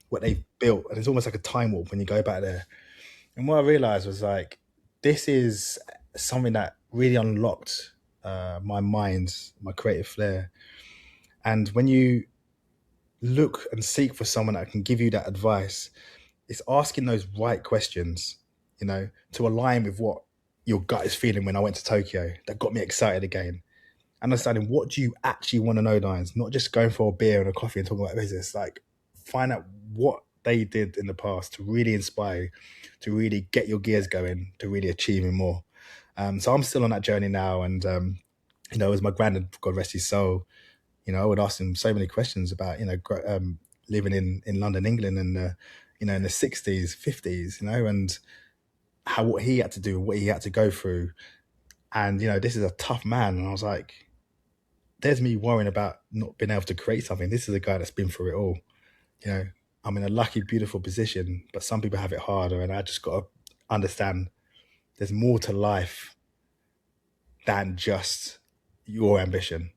what they've built. And it's almost like a time warp when you go back there. And what I realized was like, this is something that really unlocked my mind, my creative flair. And when you look and seek for someone that can give you that advice, it's asking those right questions, to align with what your gut is feeling. When I went to Tokyo, that got me excited again. Understanding what do you actually want to know, Dines, not just going for a beer and a coffee and talking about business. Like, find out what they did in the past to really inspire you, to really get your gears going, to really achieving more. So I'm still on that journey now. And, as my granddad, God rest his soul, I would ask him so many questions about, living in London, England, and, in the 60s, 50s, and what he had to do, what he had to go through. And, this is a tough man. And I was like, there's me worrying about not being able to create something. This is a guy that's been through it all. You know, I'm in a lucky, beautiful position, but some people have it harder. And I just got to understand there's more to life than just your ambition.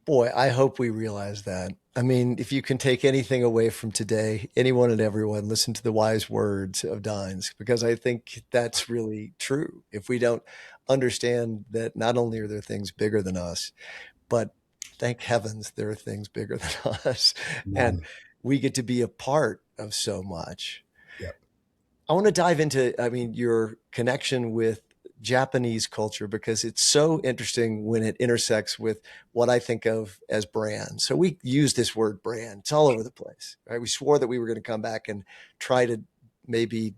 Boy, I hope we realize that. I mean, if you can take anything away from today, anyone and everyone, listen to the wise words of Dines, because I think that's really true. If we don't understand that not only are there things bigger than us, but thank heavens there are things bigger than us, and Man. we get to be a part of so much. Yep. I want to dive into, I mean, your connection with Japanese culture because it's so interesting when it intersects with what I think of as brand. So we use this word brand. It's all over the place, right? We swore that we were going to come back and try to maybe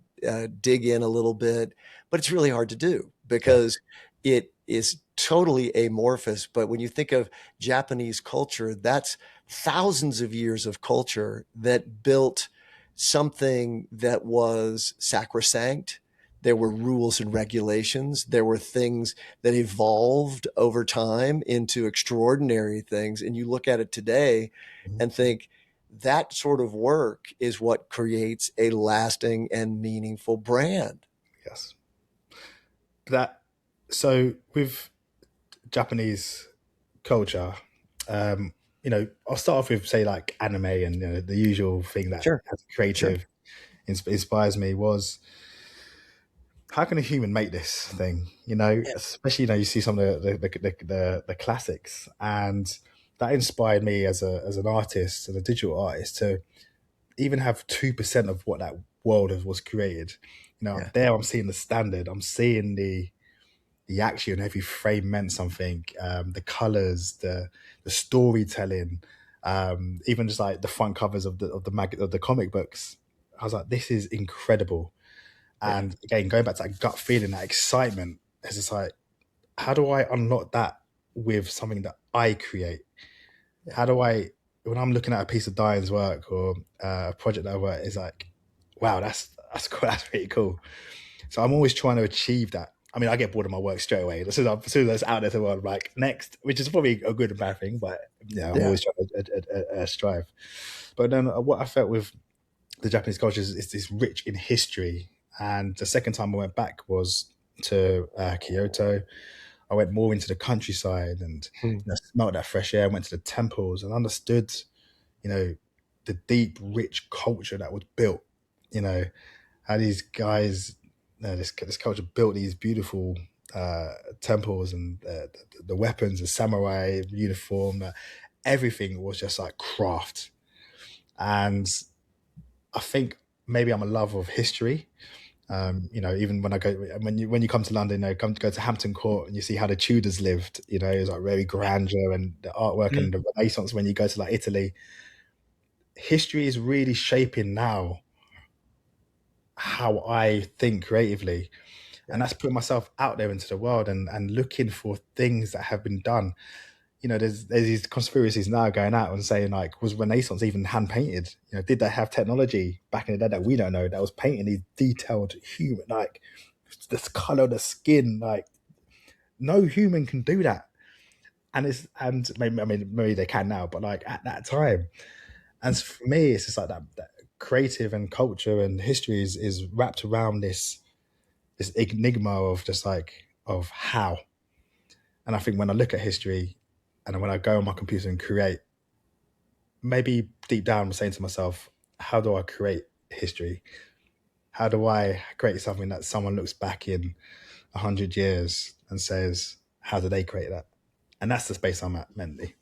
dig in a little bit, but it's really hard to do Yeah. because it is totally amorphous. But when you think of Japanese culture, that's thousands of years of culture that built something that was sacrosanct. There were rules and regulations. There were things that evolved over time into extraordinary things. And you look at it today Mhm. and think that sort of work is what creates a lasting and meaningful brand. Yes. That. So with Japanese culture, I'll start off with say like anime and the usual thing that Sure, as a sure. creative inspires me was how can a human make this thing? Yeah, Especially you see some of the classics, and that inspired me as an artist, as a digital artist, to even have 2% of what that world was created. yeah, There I'm seeing the standard. I'm seeing the action. Every frame meant something. The colors, the storytelling, even just like the front covers of the comic books. I was like, this is incredible. yeah, And again, going back to that gut feeling, that excitement, it's just like, how do I unlock that with something that I create? yeah. How do I, when I'm looking at a piece of Diane's work or a project that I work, it's like, wow, that's cool, that's really cool. So I'm always trying to achieve that. I mean, I get bored of my work straight away. As soon as it's out there to the world, I'm like, next, which is probably a good and bad thing, but I'm Yeah. always trying to strive. But then what I felt with the Japanese culture is this rich in history. And the second time I went back was to Kyoto. I went more into the countryside and Hmm. smelled that fresh air. Went to the temples and understood, you know, the deep, rich culture that was built. How these guys, this culture built these beautiful temples and the weapons, the samurai uniform, everything was just like craft. And I think maybe I'm a lover of history. Even when you come to London, go to Hampton Court and you see how the Tudors lived. It's like very grandeur and the artwork Hmm. and the Renaissance. When you go to like Italy, history is really shaping now how I think creatively. And that's putting myself out there into the world and looking for things that have been done. There's these conspiracies now going out and saying, like, was Renaissance even hand painted? Did they have technology back in the day that we don't know that was painting these detailed human, like this color of the skin? Like, no human can do that. And maybe, I mean, maybe they can now, but like at that time. And for me, it's just like that creative and culture and history is wrapped around this enigma of just like of how. And I think when I look at history and when I go on my computer and create, maybe deep down I'm saying to myself, how do I create history? How do I create something that someone looks back in 100 years and says, how did they create that? And that's the space I'm at mentally.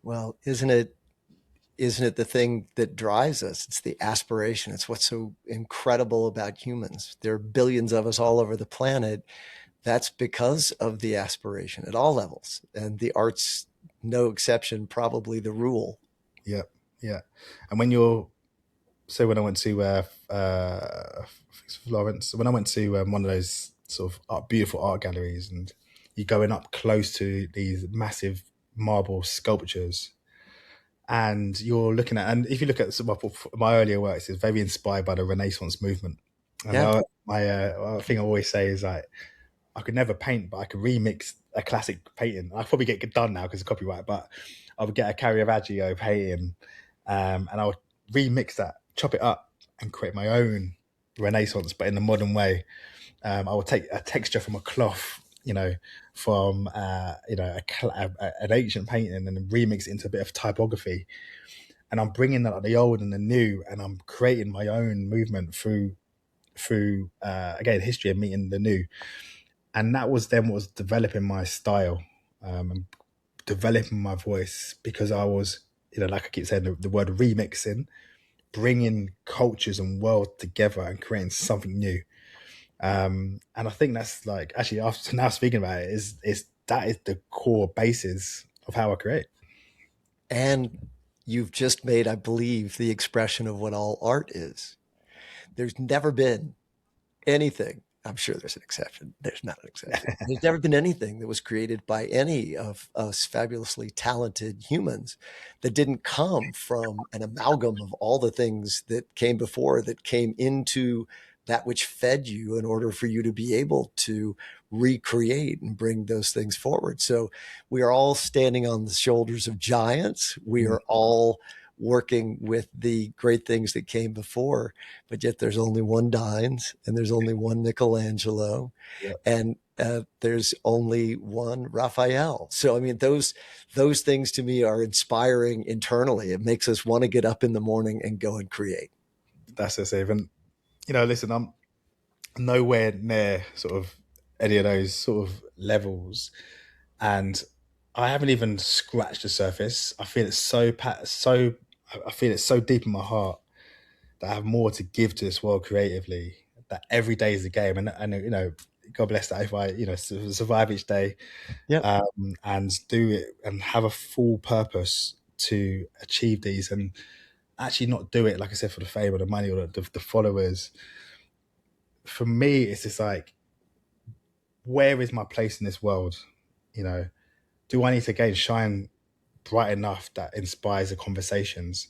Well, isn't it the thing that drives us? It's the aspiration. It's what's so incredible about humans. There are billions of us all over the planet. That's because of the aspiration at all levels. And the arts, no exception, probably the rule. Yeah. Yeah. And when you're, so when I went to Florence, when I went to one of those sort of beautiful art galleries, and you're going up close to these massive marble sculptures, and you're looking at, and if you look at some of my earlier works, it's very inspired by the Renaissance movement. And Yeah. my thing I always say is like, I could never paint, but I could remix a classic painting. I'd probably get done now because of copyright, but I would get a Caravaggio painting, and I would remix that, chop it up, and create my own Renaissance, but in the modern way. I would take a texture from a cloth, from an ancient painting, and then remix it into a bit of typography. And I'm bringing that, like, the old and the new, and I'm creating my own movement through again history and meeting the new. And that was then what was developing my style, and developing my voice, because I was, like I keep saying, the word remixing, bringing cultures and world together and creating something new. And I think that's like, actually, after now speaking about it, is that is the core basis of how I create. And you've just made, I believe, the expression of what all art is. There's never been anything. I'm sure there's an exception. There's not an exception. There's never been anything that was created by any of us fabulously talented humans that didn't come from an amalgam of all the things that came before, that came into that which fed you in order for you to be able to recreate and bring those things forward. So we are all standing on the shoulders of giants. We Mm. are all working with the great things that came before, but yet there's only one DINES and there's only one Michelangelo, Yeah, and there's only one Raphael. So, I mean, those things to me are inspiring internally. It makes us want to get up in the morning and go and create. that's it, Steve. And listen, I'm nowhere near sort of any of those sort of levels, and I haven't even scratched the surface. I feel it's so I feel it's so deep in my heart that I have more to give to this world creatively. That every day is a game, and God bless that if I survive each day, Yep. and do it and have a full purpose to achieve these, and actually not do it, like I said, for the fame or the money or the followers. For me, it's just like, where is my place in this world? You know, do I need to again shine bright enough that inspires the conversations?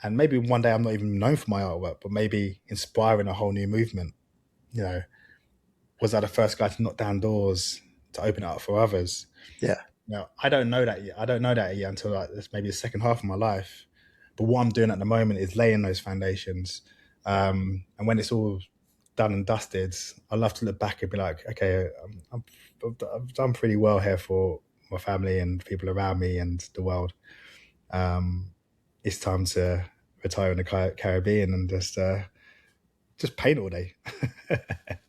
And maybe one day I'm not even known for my artwork, but maybe inspiring a whole new movement. You know, was I the first guy to knock down doors to open it up for others? Yeah. No, I don't know that yet. I don't know that yet until like this, maybe the second half of my life. But what I'm doing at the moment is laying those foundations. And when it's all done and dusted, I love to look back and be like, okay, I've done pretty well here for my family and people around me and the world. Um, it's time to retire in the Caribbean and just paint all day.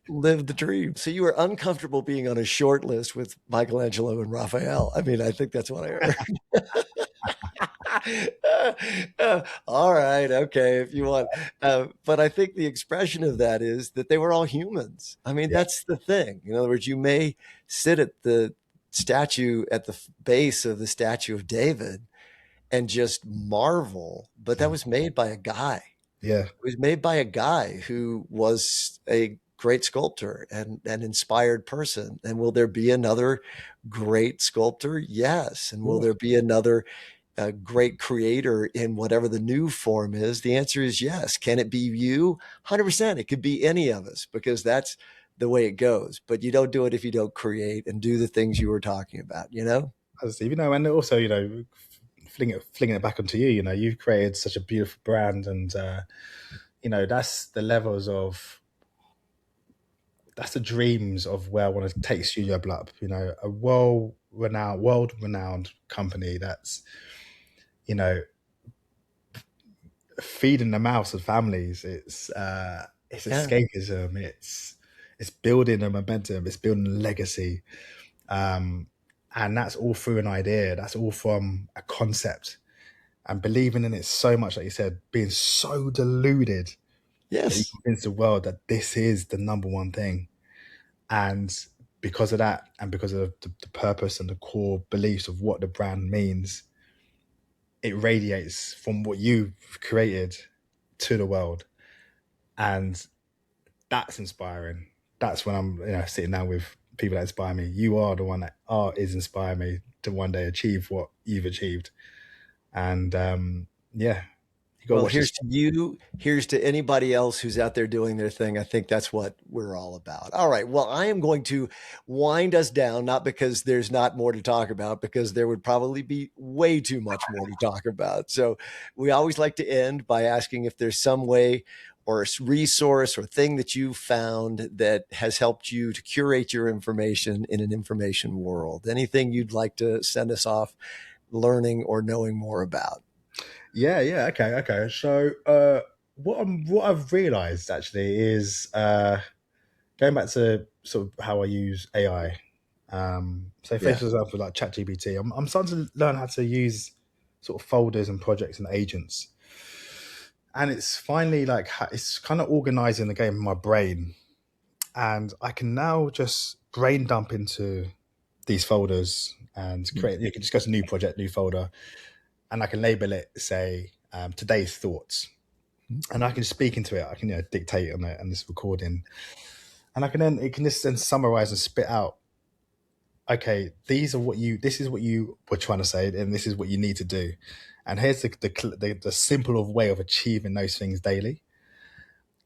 Live the dream. So you were uncomfortable being on a short list with Michelangelo and Raphael. I mean, I think that's what I heard. All right, okay, if you want. But I think the expression of that is that they were all humans. I mean, Yeah. that's the thing. In other words, you may sit at the statue at the base of the statue of David and just marvel, but that was made by a guy. Yeah. It was made by a guy who was a great sculptor and an inspired person. And will there be another great sculptor? Yes. And will Cool. there be another great creator in whatever the new form is? The answer is yes. Can it be you? 100%. It could be any of us, because that's the way it goes. But you don't do it if you don't create and do the things you were talking about, you know? As you know, and also, flinging it back onto you. You've created such a beautiful brand, and that's the levels of that's the dreams of where I want to take Studio Blup. A world renowned company that's you know feeding the mouths of families. It's Yeah. escapism. It's building a momentum. It's building a legacy, um, and that's all through an idea. That's all from a concept and believing in it so much, like you said, being so deluded that you Yes. convince the world that this is the number one thing. And because of that, and because of the purpose and the core beliefs of what the brand means, it radiates from what you've created to the world. And that's inspiring. That's when I'm sitting down with people that inspire me. You are the one that is inspiring me to one day achieve what you've achieved. And yeah, you got to Well, watch here's this. to you. Here's to anybody else who's out there doing their thing. I think that's what we're all about. All right. Well, I am going to wind us down, not because there's not more to talk about, because there would probably be way too much more to talk about. So we always like to end by asking if there's some way or a resource or thing that you found that has helped you to curate your information in an information world. Anything you'd like to send us off learning or knowing more about? Yeah. Okay. So, what I've realised actually is going back to sort of how I use AI. So, for Yeah. example, like ChatGPT, I'm starting to learn how to use sort of folders and projects and agents, and it's finally like it's kind of organising the game in my brain, and I can now just brain dump into these folders and create. You can just go to new project, new folder, and I can label it, say, today's thoughts, and I can speak into it. I can dictate on it and this recording, and it can just then summarize and spit out. Okay, this is what you were trying to say, and this is what you need to do, and here's the simple of way of achieving those things daily.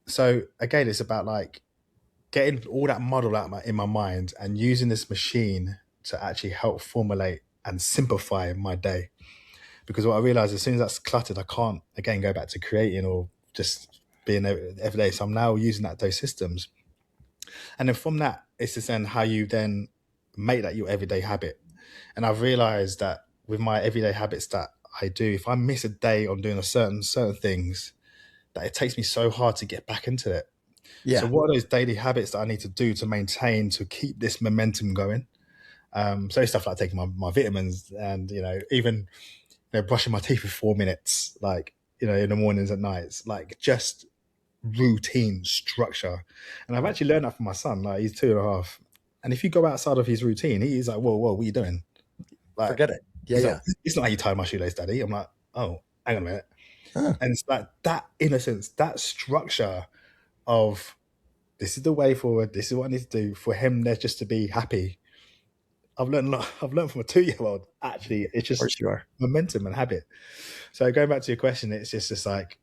So again, it's about like getting all that model out in my mind and using this machine to actually help formulate and simplify my day. Because what I realized, as soon as that's cluttered, I can't again go back to creating or just being every day. So I'm now using those systems, and then from that, it's just then how you then make that your everyday habit. And I've realized that with my everyday habits that I do, if I miss a day on doing certain things, that it takes me so hard to get back into it. So Yeah. what are those daily habits that I need to do to maintain, to keep this momentum going? So stuff like taking my vitamins, and even brushing my teeth for 4 minutes, like in the mornings and nights, like just routine structure. And I've actually learned that from my son. Like, he's 2.5, and if you go outside of his routine, he's like, whoa, what are you doing? Like, Forget it. Yeah. he's like, Yeah. it's not how you tie my shoelace, daddy. I'm like, oh, hang on a minute. Huh. And it's like that innocence, that structure of, this is the way forward, this is what I need to do for him there, just to be happy. I've learned a lot. I've learned from a 2-year-old. Actually, it's Of just course you are. momentum and habit. So going back to your question, it's just like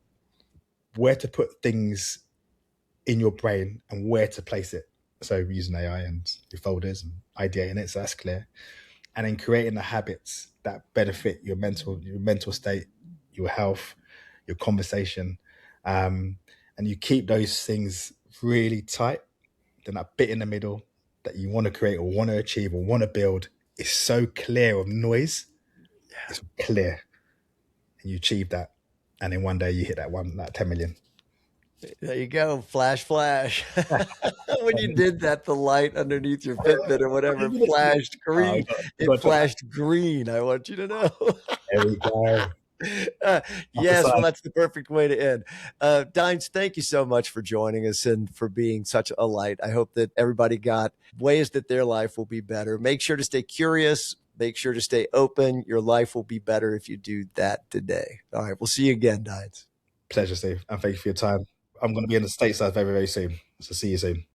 where to put things in your brain and where to place it. So using AI and your folders and ideating it, so that's clear. And then creating the habits that benefit your mental state, your health, your conversation, and you keep those things really tight. Then that bit in the middle that you want to create or want to achieve or want to build is so clear of noise. It's clear, and you achieve that, and then one day you hit that 10 million. There you go. Flash, flash. When you did that, the light underneath your Fitbit or whatever flashed Oh, green. you It got to drop that. flashed green. I want you to know. There we go. Uh, Up the yes, well, side. that's the perfect way to end. Dines, thank you so much for joining us and for being such a light. I hope that everybody got ways that their life will be better. Make sure to stay curious. Make sure to stay open. Your life will be better if you do that today. All right, we'll see you again, Dines. Pleasure, Steve, and thank you for your time. I'm going to be in the stateside very, very soon. So see you soon.